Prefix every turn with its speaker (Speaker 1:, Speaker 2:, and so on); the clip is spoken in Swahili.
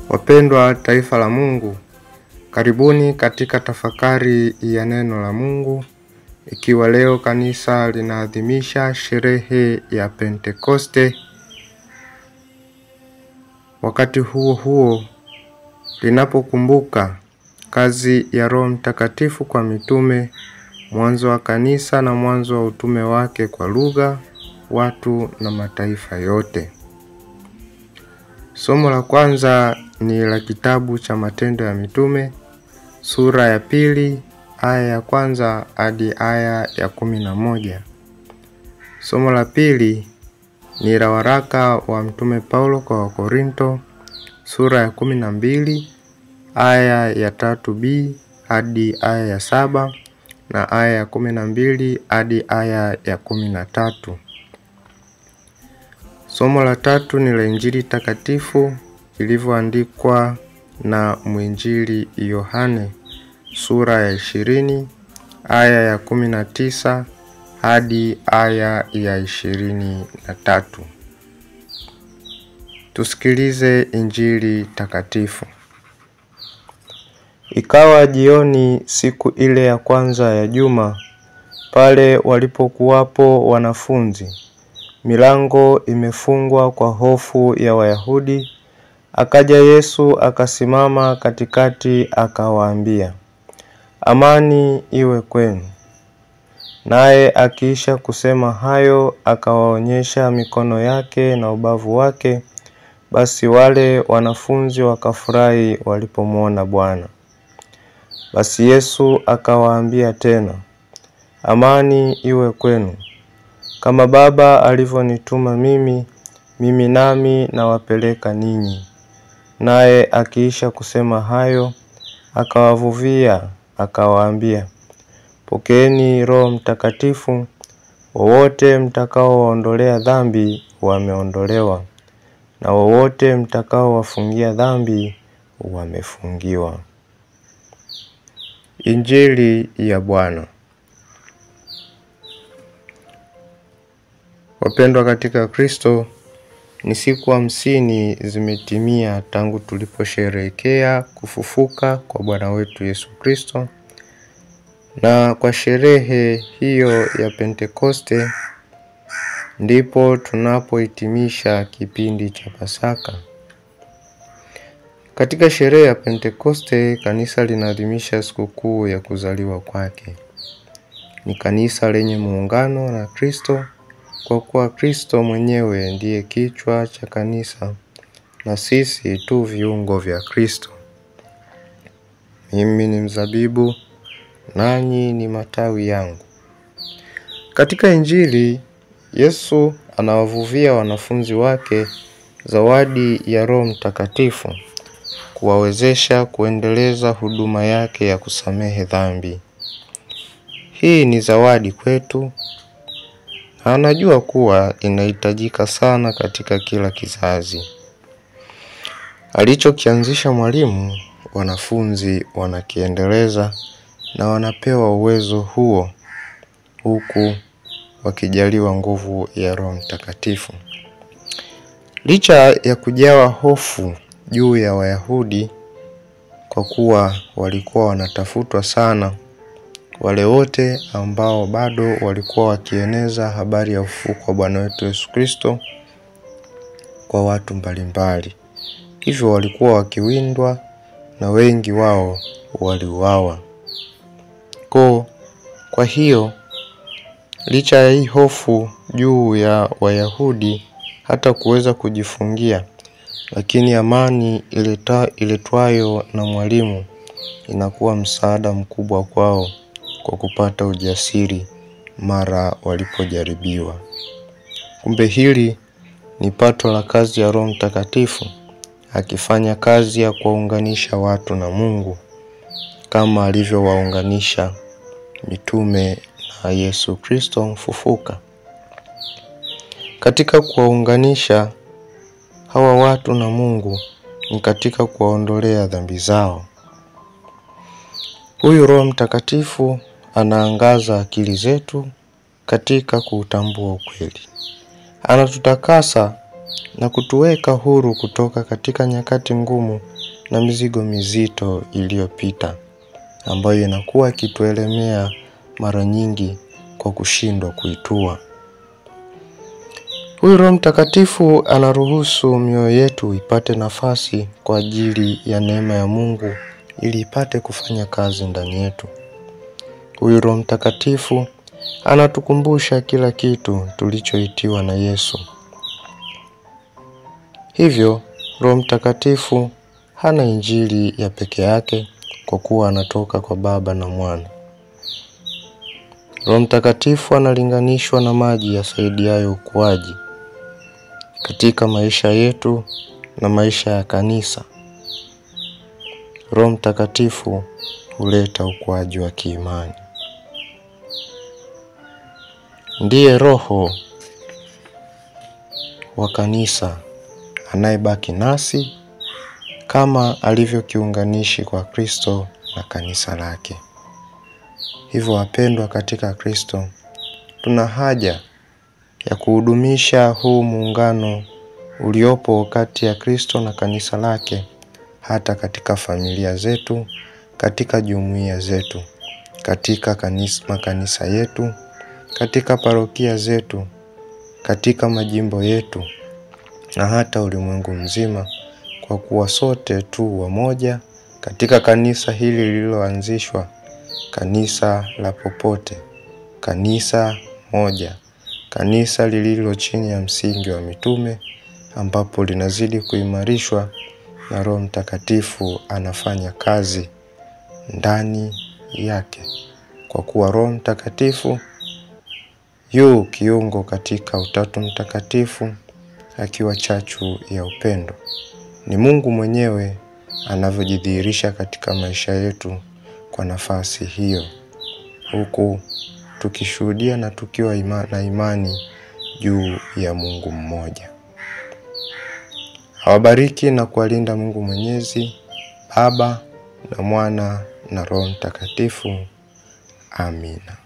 Speaker 1: Wapendwa taifa la Mungu, karibuni katika tafakari ya neno la Mungu, ikiwa leo kanisa linaadhimisha sherehe ya Pentekoste. Wakati huo huo linapokumbuka kazi ya Roho Mtakatifu kwa mitume, mwanzo wa kanisa na mwanzo wa utume wake kwa lugha, watu na mataifa yote. Somo la kwanza ni la kitabu cha Matendo ya Mitume, sura ya 2, aya ya 1 hadi aya ya 11. Somo la pili ni la waraka wa Mtume Paulo kwa Wakorinto, sura ya 12, aya ya 3b hadi aya ya 7 na aya ya 12 hadi aya ya 13. Somo la tatu ni la Injili takatifu ilivyoandikwa na mwinjili Yohane, sura ya 20, aya ya 19 hadi aya ya 23. Tusikilize Injili takatifu. Ikawa jioni siku ile ya kwanza ya juma, pale walipokuwapo wanafunzi, milango imefungwa kwa hofu ya Wayahudi, akaja Yesu akasimama katikati akawaambia, amani iwe kwenu. Naye akiisha kusema hayo akawaonyesha mikono yake na ubavu wake. Basi wale wanafunzi wakafurahi walipomwona Bwana. Basi Yesu akawaambia tena, amani iwe kwenu. Kama Baba alivyonituma mimi nami nawapeleka ninyi. Naye akiisha kusema hayo akawavuvia akawaambia, pokeeni Roho Mtakatifu. Wowote mtakaowaondolea dhambi wameondolewa, na wowote mtakaowafungia dhambi wamefungiwa. Injili ya Bwana. Wapendwa katika Kristo, ni siku 50 zimetimia tangu tuliposherehekea kufufuka kwa Bwana wetu Yesu Kristo. Na kwa sherehe hiyo ya Pentekoste ndipo tunapohitimisha kipindi cha Pasaka. Katika sherehe ya Pentekoste kanisa linaadhimisha sikukuu ya kuzaliwa kwake. Ni kanisa lenye muungano na Kristo, kwa kuwa Kristo mwenyewe ndiye kichwa cha kanisa na sisi tu viungo vya Kristo. Mimi ni mzabibu, nanyi ni matawi yangu. Katika Injili, Yesu anawavuvia wanafunzi wake zawadi ya Roho Mtakatifu, kuwawezesha kuendeleza huduma yake ya kusamehe dhambi. Hii ni zawadi kwetu, na anajua kuwa inahitajika sana katika kila kizazi. Alichokianzisha mwalimu, wanafunzi wanakiendeleza na wanapewa uwezo huo, huku wakijaliwa nguvu ya Roho Mtakatifu. Licha ya kujawa hofu juu ya Wayahudi, kwa kuwa walikuwa wanatafutwa sana, wale wote ambao bado walikuwa wakieneza habari ya ufufuko wa Bwana wetu Yesu Kristo kwa watu mbalimbali. Hivyo walikuwa wakiwindwa na wengi wao waliuawa. Kwa hiyo, licha ya hii hofu juu ya Wayahudi hata kuweza kujifungia, lakini amani iletwayo na mwalimu inakuwa msaada mkubwa kwao kwa kupata ujasiri mara walipojaribiwa. Kumbe hili ni pato la kazi ya Roho Mtakatifu, akifanya kazi ya kuwaunganisha watu na Mungu kama alivyowaunganisha mitume na Yesu Kristo mfufuka. Katika kuwaunganisha hawa watu na Mungu ni katika kuwaondolea dhambi zao. Huyu Roho Mtakatifu anaangaza akili zetu katika kuutambua ukweli. Anatutakasa na kutuweka huru kutoka katika nyakati ngumu na mizigo mizito iliyopita, ambayo inakuwa ikituelemea mara nyingi kwa kushindwa kuitua. Huyu Roho Mtakatifu anaruhusu mioyo yetu ipate nafasi kwa ajili ya neema ya Mungu ili ipate kufanya kazi ndani yetu. Huyu Roho Mtakatifu anatukumbusha kila kitu tulichoitiwa na Yesu. Hivyo, Roho Mtakatifu hana injili ya peke yake kwa kuwa anatoka kwa Baba na Mwana. Roho Mtakatifu analinganishwa na maji yasaidiayo ukuaji katika maisha yetu na maisha ya kanisa. Roho Mtakatifu huleta ukuaji wa kiimani. Ndiye roho wa kanisa anayebaki nasi kama alivyo kiunganishi kwa Kristo na kanisa lake. Hivyo wapendwa katika Kristo, tuna haja ya kuhudumisha huu muungano uliopo kati ya Kristo na kanisa lake, hata katika familia zetu, katika jumuiya zetu, katika makanisa yetu, katika parokia zetu, katika majimbo yetu na hata ulimwengu mzima, kwa kuwa sote tu wamoja katika kanisa hili lililoanzishwa, kanisa la popote, kanisa moja, kanisa lililo chini ya msingi wa mitume, ambapo linazidi kuimarishwa na Roho Mtakatifu anafanya kazi ndani yake, kwa kuwa Roho Mtakatifu yu kiungo katika Utatu Mtakatifu, akiwa chachu ya upendo. Ni Mungu mwenyewe anavyojidhihirisha katika maisha yetu kwa nafasi hiyo, huku tukishuhudia na tukiwa na imani juu ya Mungu mmoja. Awabariki na kuwalinda Mungu Mwenyezi, Baba na Mwana na Roho Mtakatifu. Amina.